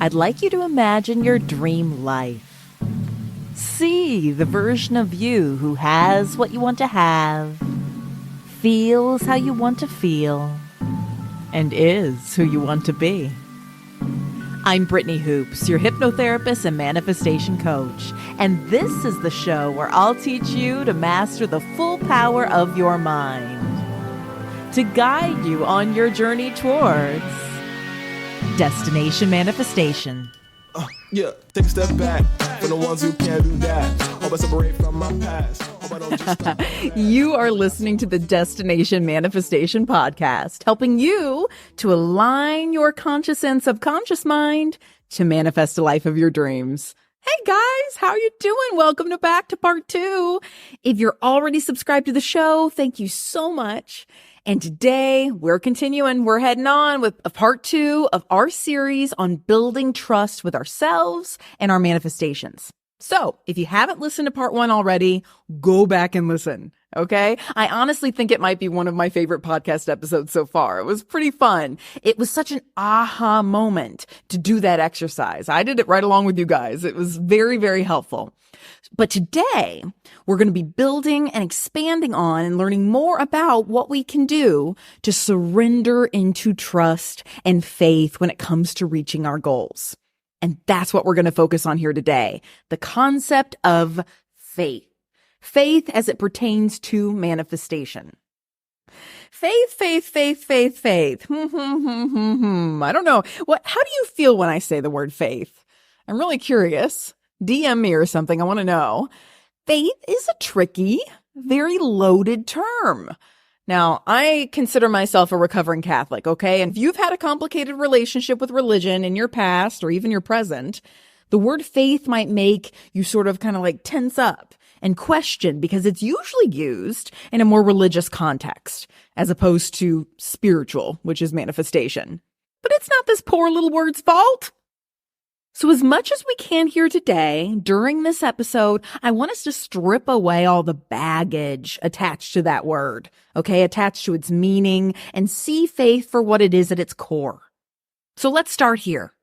I'd like you to imagine your dream life. See the version of you who has what you want to have, feels how you want to feel, and is who you want to be. I'm Brittany Hoopes, your hypnotherapist and manifestation coach, and this is the show where I'll teach you to master the full power of your mind, to guide you on your journey towards destination manifestation. Take a step back for the ones who can't do that. Hope I separate from my past. Hope I don't just stop. You are listening to the Destination Manifestation Podcast, helping you to align your conscious and subconscious mind to manifest a life of your dreams. Hey guys, how are you doing? Welcome back to part 2. If you're already subscribed to the show, thank you so much. And today we're heading on with a part 2 of our series on building trust with ourselves and our manifestations. So if you haven't listened to part 1 already, go back and listen. Okay. I honestly think it might be one of my favorite podcast episodes so far. It was pretty fun. It was such an aha moment to do that exercise. I did it right along with you guys. It was very, very helpful. But today we're going to be building and expanding on and learning more about what we can do to surrender into trust and faith when it comes to reaching our goals. And that's what we're going to focus on here today. The concept of faith. Faith as it pertains to manifestation. Faith. I don't know. How do you feel when I say the word faith? I'm really curious. DM me or something. I want to know. Faith is a tricky, very loaded term. Now, I consider myself a recovering Catholic, okay? And if you've had a complicated relationship with religion in your past or even your present, the word faith might make you sort of kind of like tense up and question because it's usually used in a more religious context as opposed to spiritual, which is manifestation. But it's not this poor little word's fault. So as much as we can here today, during this episode, I want us to strip away all the baggage attached to that word, okay, attached to its meaning, and see faith for what it is at its core. So let's start here.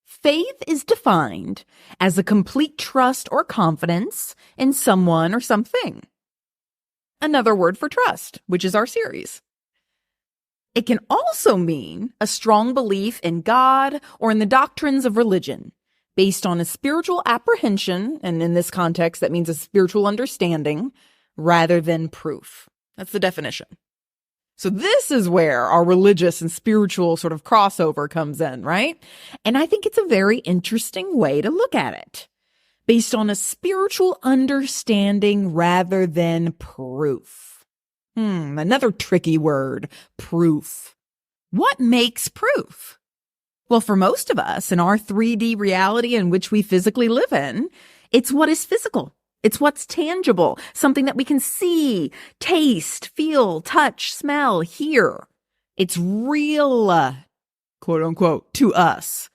Faith is defined as a complete trust or confidence in someone or something. Another word for trust, which is our series. It can also mean a strong belief in God or in the doctrines of religion based on a spiritual apprehension, and in this context, that means a spiritual understanding rather than proof. That's the definition. So this is where our religious and spiritual sort of crossover comes in, right? And I think it's a very interesting way to look at it, based on a spiritual understanding rather than proof. Another tricky word, proof. What makes proof? Well, for most of us in our 3D reality in which we physically live in, it's what is physical. It's what's tangible, something that we can see, taste, feel, touch, smell, hear. It's real, quote unquote, to us.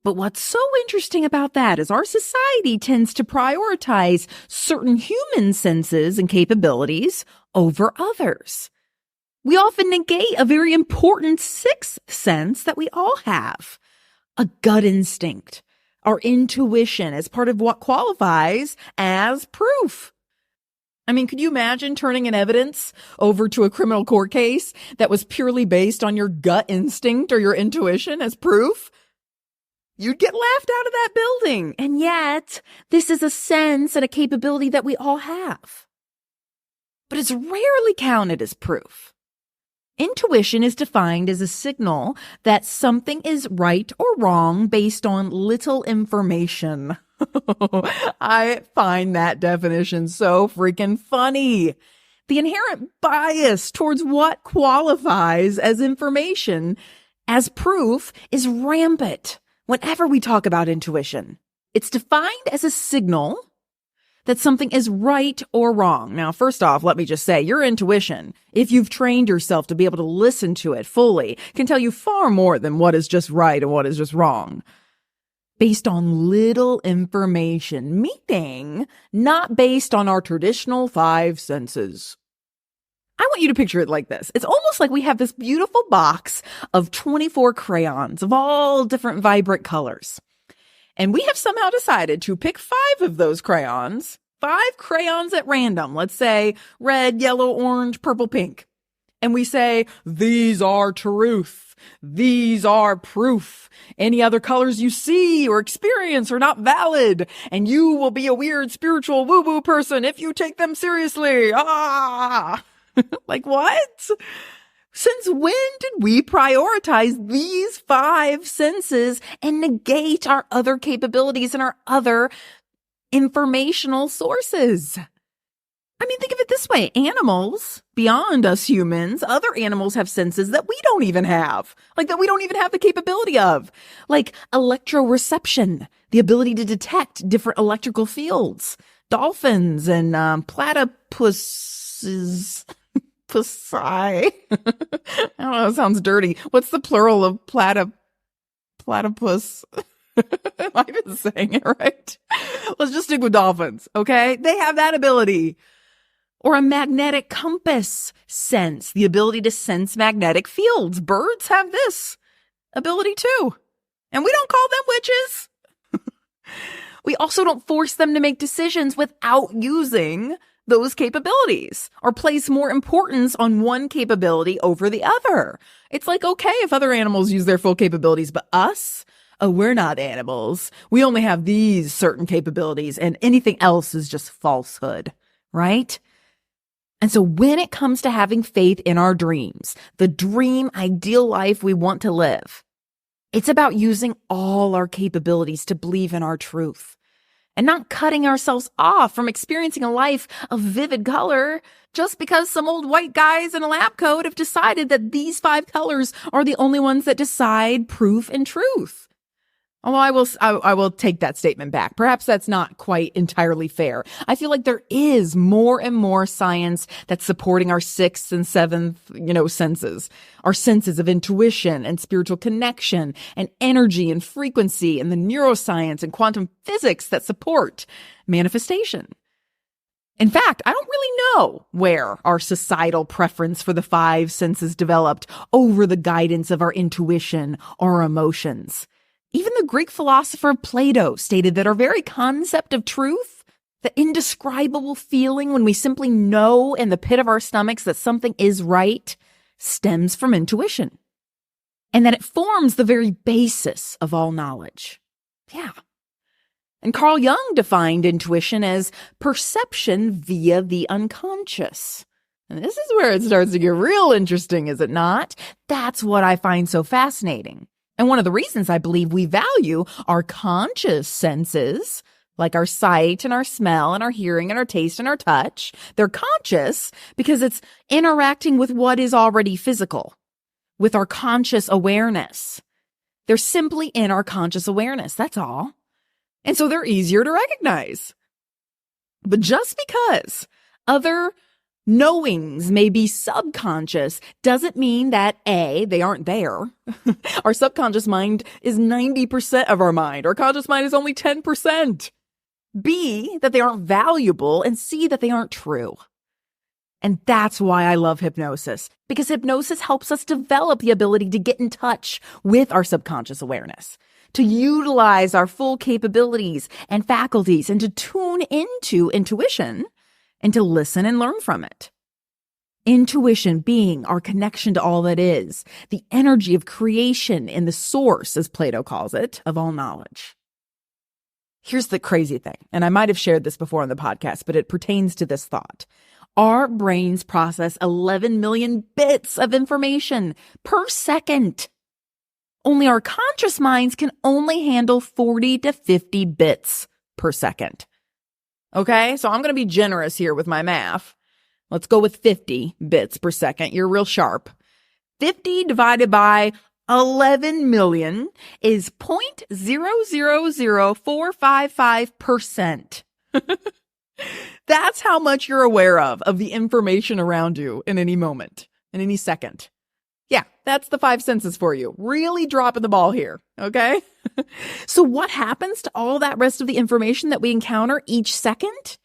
But what's so interesting about that is our society tends to prioritize certain human senses and capabilities over others. We often negate a very important sixth sense that we all have, a gut instinct, our intuition as part of what qualifies as proof. I mean, could you imagine turning an evidence over to a criminal court case that was purely based on your gut instinct or your intuition as proof? You'd get laughed out of that building. And yet, this is a sense and a capability that we all have. But it's rarely counted as proof. Intuition is defined as a signal that something is right or wrong based on little information. I find that definition so freaking funny. The inherent bias towards what qualifies as information as proof is rampant. Whenever we talk about intuition, it's defined as a signal that something is right or wrong. Now, first off, let me just say your intuition, if you've trained yourself to be able to listen to it fully, can tell you far more than what is just right and what is just wrong. Based on little information, meaning not based on our traditional 5 senses. I want you to picture it like this. It's almost like we have this beautiful box of 24 crayons of all different vibrant colors. And we have somehow decided to pick 5 of those crayons, 5 crayons at random. Let's say red, yellow, orange, purple, pink. And we say, these are truth. These are proof. Any other colors you see or experience are not valid. And you will be a weird spiritual woo-woo person if you take them seriously. Like what? Since when did we prioritize these 5 senses and negate our other capabilities and our other informational sources? I mean, think of it this way. Animals, beyond us humans, other animals have senses that we don't even have, like that we don't even have the capability of, like electroreception, the ability to detect different electrical fields. Dolphins and platypuses. I don't know, it sounds dirty. What's the plural of platypus? Am I even saying it right? Let's just stick with dolphins, okay? They have that ability. Or a magnetic compass sense, the ability to sense magnetic fields. Birds have this ability too. And we don't call them witches. We also don't force them to make decisions without using those capabilities or place more importance on one capability over the other. It's like, okay, if other animals use their full capabilities, but us, oh, we're not animals. We only have these certain capabilities and anything else is just falsehood, right? And so when it comes to having faith in our dreams, the dream ideal life we want to live, it's about using all our capabilities to believe in our truth and not cutting ourselves off from experiencing a life of vivid color just because some old white guys in a lab coat have decided that these 5 colors are the only ones that decide proof and truth. Although I will take that statement back. Perhaps that's not quite entirely fair. I feel like there is more and more science that's supporting our 6th and 7th, senses, our senses of intuition and spiritual connection and energy and frequency and the neuroscience and quantum physics that support manifestation. In fact, I don't really know where our societal preference for the 5 senses developed over the guidance of our intuition or our emotions. Even the Greek philosopher Plato stated that our very concept of truth, the indescribable feeling when we simply know in the pit of our stomachs that something is right, stems from intuition, and that it forms the very basis of all knowledge. Yeah. And Carl Jung defined intuition as perception via the unconscious. And this is where it starts to get real interesting, is it not? That's what I find so fascinating. And one of the reasons I believe we value our conscious senses, like our sight and our smell and our hearing and our taste and our touch, they're conscious because it's interacting with what is already physical, with our conscious awareness. They're simply in our conscious awareness, that's all. And so they're easier to recognize. But just because other knowings may be subconscious doesn't mean that A, they aren't there. Our subconscious mind is 90% of our mind. Our conscious mind is only 10%. B, that they aren't valuable, and C, that they aren't true. And that's why I love hypnosis, because hypnosis helps us develop the ability to get in touch with our subconscious awareness, to utilize our full capabilities and faculties, and to tune into intuition and to listen and learn from it. Intuition being our connection to all that is, the energy of creation in the source, as Plato calls it, of all knowledge. Here's the crazy thing, and I might have shared this before on the podcast, but it pertains to this thought. Our brains process 11 million bits of information per second. Only our conscious minds can only handle 40 to 50 bits per second. Okay, so I'm going to be generous here with my math. Let's go with 50 bits per second. You're real sharp. 50 divided by 11 million is 0.000455%. That's how much you're aware of the information around you in any moment, in any second. Yeah, that's the 5 senses for you. Really dropping the ball here, okay? So what happens to all that rest of the information that we encounter each second?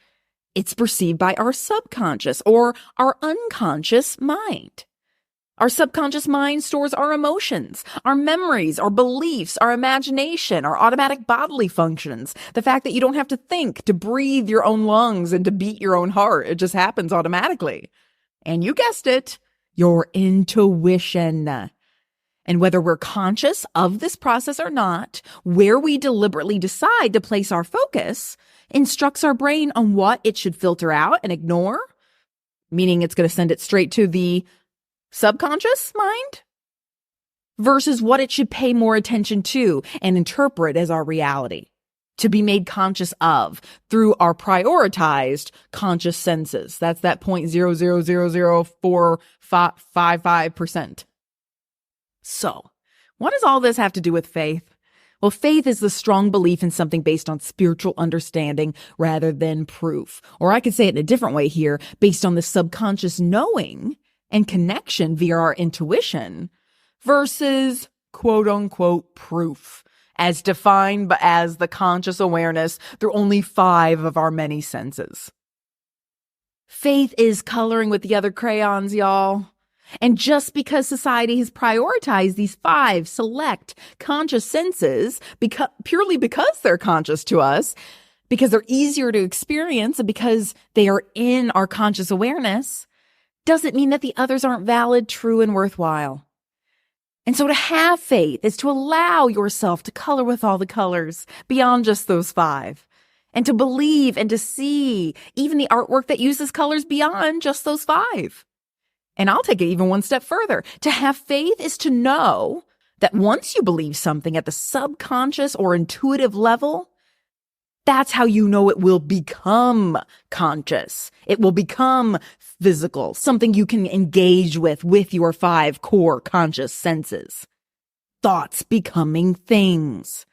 It's perceived by our subconscious or our unconscious mind. Our subconscious mind stores our emotions, our memories, our beliefs, our imagination, our automatic bodily functions. The fact that you don't have to think to breathe your own lungs and to beat your own heart. It just happens automatically. And you guessed it, your intuition. And whether we're conscious of this process or not, where we deliberately decide to place our focus instructs our brain on what it should filter out and ignore, meaning it's going to send it straight to the subconscious mind, versus what it should pay more attention to and interpret as our reality, to be made conscious of through our prioritized conscious senses. That's that 0.0004555%. So, what does all this have to do with faith? Well, faith is the strong belief in something based on spiritual understanding rather than proof. Or I could say it in a different way here, based on the subconscious knowing and connection via our intuition versus quote unquote proof as defined as the conscious awareness through only 5 of our many senses. Faith is coloring with the other crayons, y'all. And just because society has prioritized these 5 select conscious senses purely because they're conscious to us, because they're easier to experience, and because they are in our conscious awareness, doesn't mean that the others aren't valid, true, and worthwhile. And so to have faith is to allow yourself to color with all the colors beyond just those 5, and to believe and to see even the artwork that uses colors beyond just those 5. And I'll take it even one step further. To have faith is to know that once you believe something at the subconscious or intuitive level, that's how you know it will become conscious. It will become physical, something you can engage with your 5 core conscious senses. Thoughts becoming things.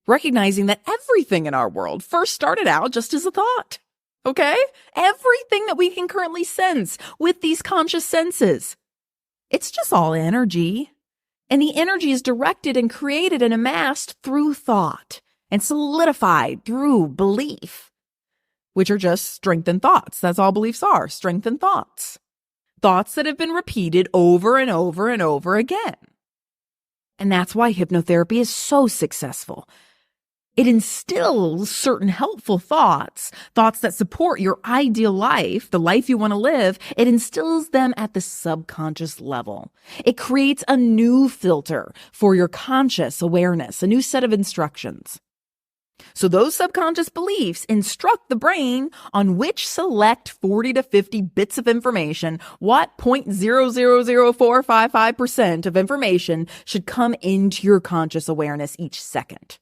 Recognizing that everything in our world first started out just as a thought. Okay? Everything that we can currently sense with these conscious senses. It's just all energy. And the energy is directed and created and amassed through thought and solidified through belief, which are just strengthened thoughts. That's all beliefs are, strengthened thoughts. Thoughts that have been repeated over and over and over again. And that's why hypnotherapy is so successful. It instills certain helpful thoughts that support your ideal life, the life you want to live. It instills them at the subconscious level. It creates a new filter for your conscious awareness, a new set of instructions. So those subconscious beliefs instruct the brain on which select 40 to 50 bits of information, what 0.0004555% of information should come into your conscious awareness each second.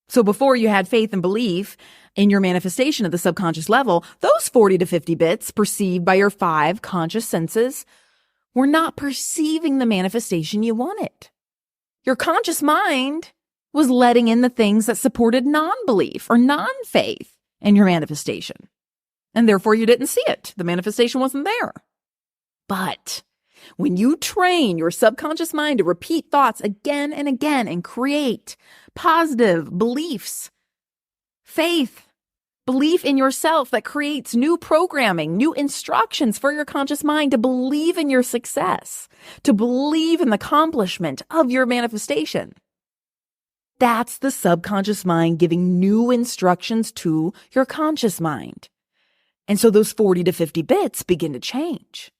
So before you had faith and belief in your manifestation at the subconscious level, those 40 to 50 bits perceived by your 5 conscious senses were not perceiving the manifestation you wanted. Your conscious mind was letting in the things that supported non-belief or non-faith in your manifestation. And therefore you didn't see it. The manifestation wasn't there. But when you train your subconscious mind to repeat thoughts again and again and create positive beliefs, faith, belief in yourself that creates new programming, new instructions for your conscious mind to believe in your success, to believe in the accomplishment of your manifestation. That's the subconscious mind giving new instructions to your conscious mind. And so those 40 to 50 bits begin to change.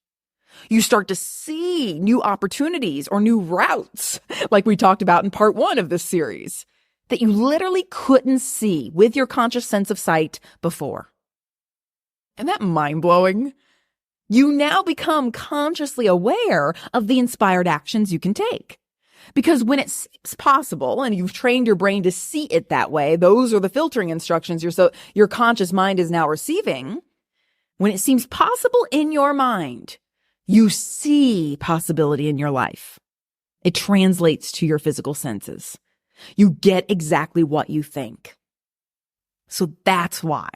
You start to see new opportunities or new routes, like we talked about in part 1 of this series, that you literally couldn't see with your conscious sense of sight before. Isn't that mind-blowing? You now become consciously aware of the inspired actions you can take. Because when it's possible and you've trained your brain to see it that way, those are the filtering instructions your conscious mind is now receiving. When it seems possible in your mind, you see possibility in your life. It translates to your physical senses. You get exactly what you think. So that's why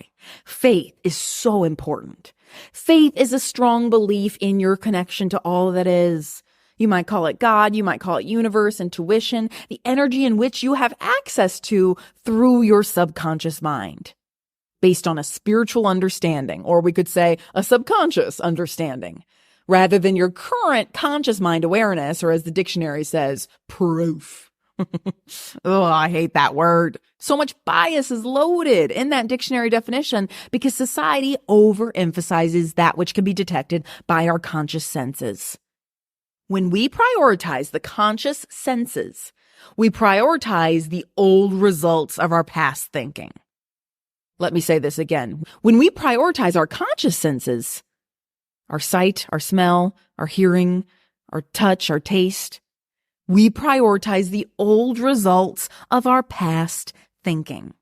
faith is so important. Faith is a strong belief in your connection to all that is. You might call it God, you might call it universe, intuition, the energy in which you have access to through your subconscious mind. based on a spiritual understanding, or we could say a subconscious understanding, rather than your current conscious mind awareness, or as the dictionary says, proof. Oh, I hate that word. So much bias is loaded in that dictionary definition because society overemphasizes that which can be detected by our conscious senses. When we prioritize the conscious senses, we prioritize the old results of our past thinking. Let me say this again. When we prioritize our conscious senses, our sight, our smell, our hearing, our touch, our taste, we prioritize the old results of our past thinking.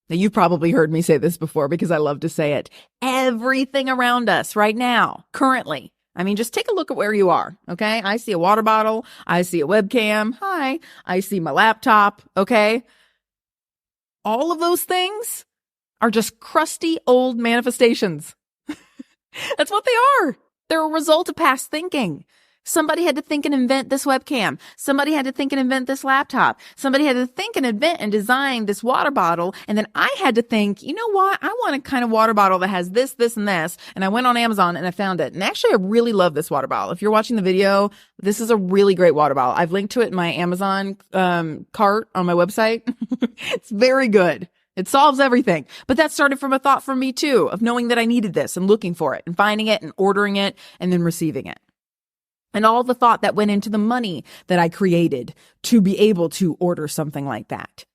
Now, you've probably heard me say this before because I love to say it. Everything around us right now, currently, I mean, just take a look at where you are, okay? I see a water bottle. I see a webcam. Hi. I see my laptop, okay? All of those things are just crusty old manifestations. That's what they are. They're a result of past thinking. Somebody had to think and invent this webcam. Somebody had to think and invent this laptop. Somebody had to think and invent and design this water bottle. And then I had to think, you know what? I want a kind of water bottle that has this, this, and this. And I went on Amazon and I found it. And actually, I really love this water bottle. If you're watching the video, this is a really great water bottle. I've linked to it in my Amazon cart on my website. It's very good. It solves everything. But that started from a thought from me too, of knowing that I needed this and looking for it and finding it and ordering it and then receiving it. And all the thought that went into the money that I created to be able to order something like that.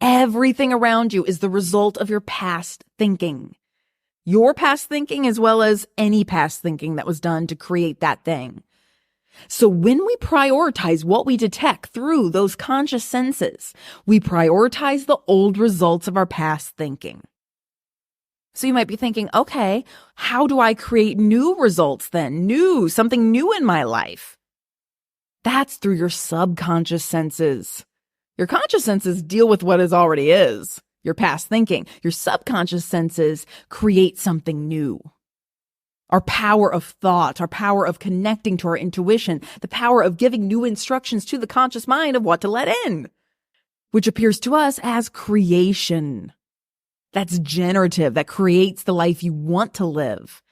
Everything around you is the result of your past thinking. Your past thinking as well as any past thinking that was done to create that thing. So when we prioritize what we detect through those conscious senses, we prioritize the old results of our past thinking. So you might be thinking, okay, how do I create new results then? Something new in my life. That's through your subconscious senses. Your conscious senses deal with what already is, your past thinking. Your subconscious senses create something new. Our power of thought, our power of connecting to our intuition, the power of giving new instructions to the conscious mind of what to let in, which appears to us as creation. That's generative, that creates the life you want to live.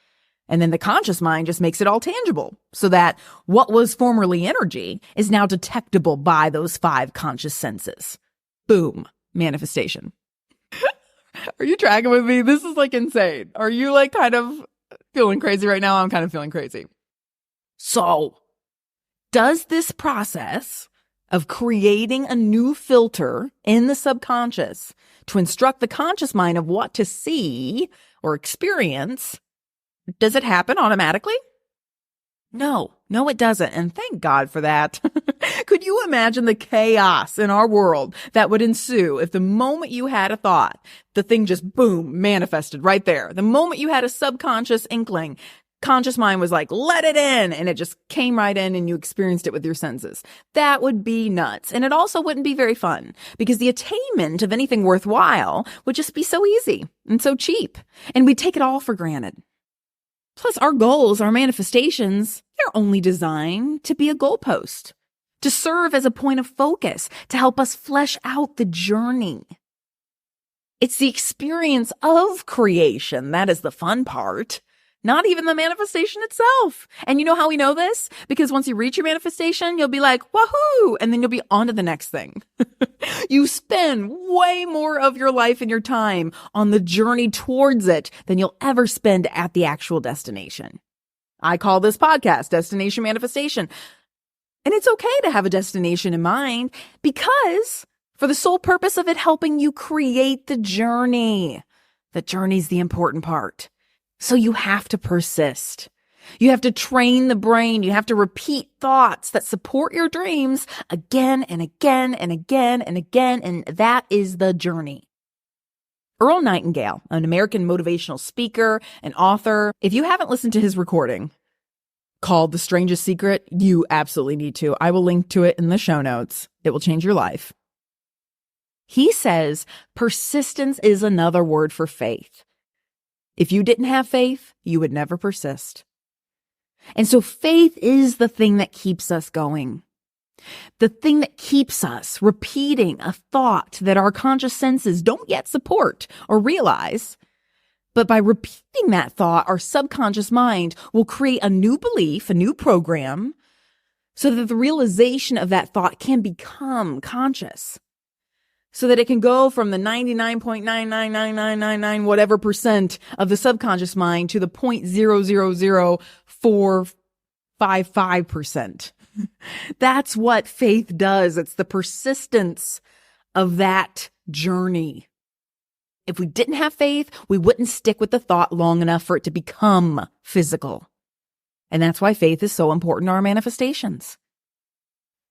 And then the conscious mind just makes it all tangible so that what was formerly energy is now detectable by those 5 conscious senses. Boom, manifestation. Are you tracking with me? This is like insane. Are you like kind of feeling crazy right now? I'm kind of feeling crazy. So, does this process of creating a new filter in the subconscious to instruct the conscious mind of what to see or experience, does it happen automatically? No, it doesn't. And thank God for that. Could you imagine the chaos in our world that would ensue if the moment you had a thought, the thing just boom, manifested right there. The moment you had a subconscious inkling, conscious mind was like, let it in. And it just came right in and you experienced it with your senses. That would be nuts. And it also wouldn't be very fun because the attainment of anything worthwhile would just be so easy and so cheap. And we'd take it all for granted. Plus our goals, our manifestations, they're only designed to be a goalpost, to serve as a point of focus, to help us flesh out the journey. It's the experience of creation that is the fun part. Not even the manifestation itself. And you know how we know this? Because once you reach your manifestation, you'll be like, wahoo! And then you'll be on to the next thing. You spend way more of your life and your time on the journey towards it than you'll ever spend at the actual destination. I call this podcast Destination Manifestation. And it's okay to have a destination in mind because for the sole purpose of it helping you create the journey. The journey's the important part. So you have to persist. You have to train the brain. You have to repeat thoughts that support your dreams again and again and again and again. And that is the journey. Earl Nightingale, an American motivational speaker and author. If you haven't listened to his recording called The Strangest Secret, you absolutely need to. I will link to it in the show notes. It will change your life. He says persistence is another word for faith. If you didn't have faith, you would never persist. And so faith is the thing that keeps us going. The thing that keeps us repeating a thought that our conscious senses don't yet support or realize. But by repeating that thought, our subconscious mind will create a new belief, a new program, so that the realization of that thought can become conscious. So that it can go from the 99.99999 whatever percent of the subconscious mind to the 0.000455%. That's what faith does. It's the persistence of that journey. If we didn't have faith, we wouldn't stick with the thought long enough for it to become physical. And that's why faith is so important to our manifestations.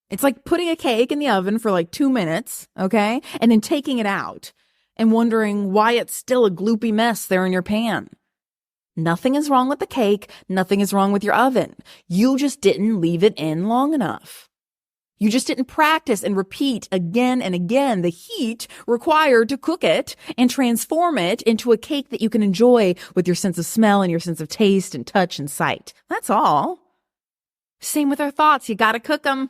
It's like putting a cake in the oven for like 2 minutes, okay? And then taking it out and wondering why it's still a gloopy mess there in your pan. Nothing is wrong with the cake. Nothing is wrong with your oven. You just didn't leave it in long enough. You just didn't practice and repeat again and again the heat required to cook it and transform it into a cake that you can enjoy with your sense of smell and your sense of taste and touch and sight. That's all. Same with our thoughts. You gotta cook them.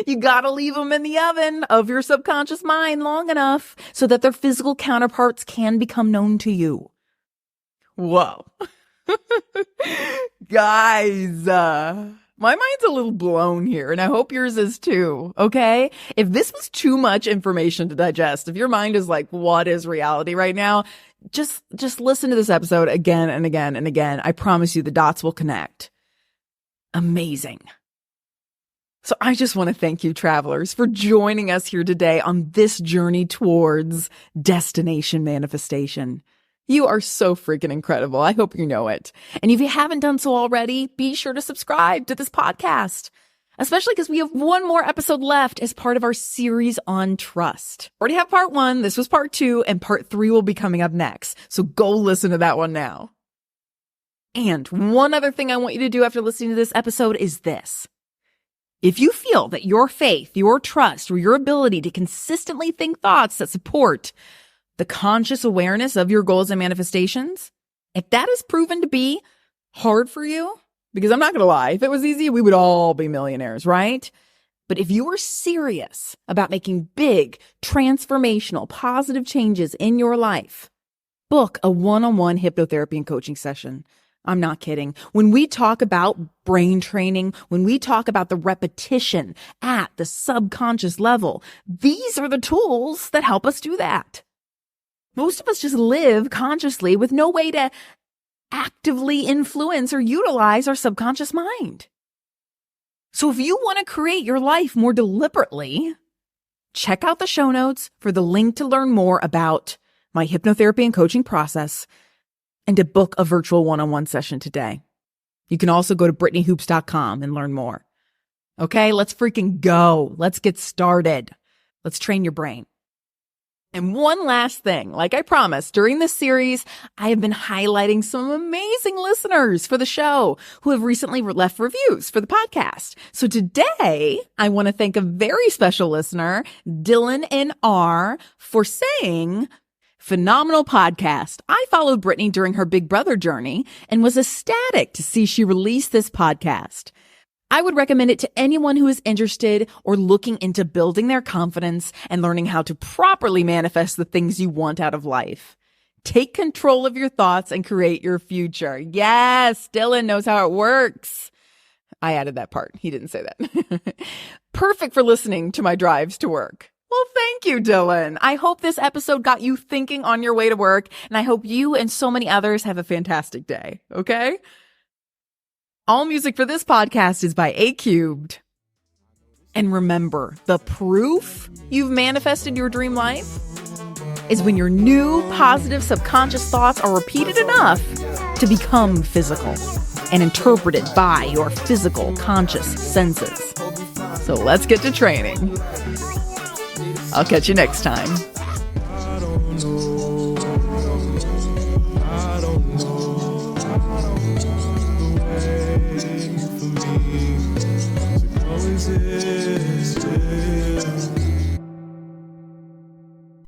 You gotta leave them in the oven of your subconscious mind long enough so that their physical counterparts can become known to you. Whoa. Guys, my mind's a little blown here, and I hope yours is too, okay? If this was too much information to digest, if your mind is like, what is reality right now? Just listen to this episode again and again and again. I promise you the dots will connect. Amazing. So I just want to thank you, travelers, for joining us here today on this journey towards destination manifestation. You are so freaking incredible. I hope you know it. And if you haven't done so already, be sure to subscribe to this podcast, especially because we have one more episode left as part of our series on trust. Already have part 1. This was part 2, and part 3 will be coming up next. So go listen to that one now. And one other thing I want you to do after listening to this episode is this. If you feel that your faith, your trust, or your ability to consistently think thoughts that support the conscious awareness of your goals and manifestations, if that is proven to be hard for you, because I'm not going to lie, if it was easy, we would all be millionaires, right? But if you are serious about making big, transformational, positive changes in your life, book a one-on-one hypnotherapy and coaching session. I'm not kidding. When we talk about brain training, when we talk about the repetition at the subconscious level, these are the tools that help us do that. Most of us just live consciously with no way to actively influence or utilize our subconscious mind. So if you want to create your life more deliberately, check out the show notes for the link to learn more about my hypnotherapy and coaching process and to book a virtual one-on-one session today. You can also go to BrittanyHoopes.com and learn more. Okay, let's freaking go. Let's get started. Let's train your brain. And one last thing, like I promised, during this series, I have been highlighting some amazing listeners for the show who have recently left reviews for the podcast. So today, I want to thank a very special listener, Dylan N.R., for saying, phenomenal podcast. I followed Brittany during her Big Brother journey and was ecstatic to see she released this podcast. I would recommend it to anyone who is interested or looking into building their confidence and learning how to properly manifest the things you want out of life. Take control of your thoughts and create your future. Yes, Dylan knows how it works. I added that part. He didn't say that. Perfect for listening to my drives to work. Well, thank you, Dylan. I hope this episode got you thinking on your way to work, and I hope you and so many others have a fantastic day, okay? All music for this podcast is by A Cubed. And remember, the proof you've manifested your dream life is when your new positive subconscious thoughts are repeated enough to become physical and interpreted by your physical conscious senses. So let's get to training. I'll catch you next time.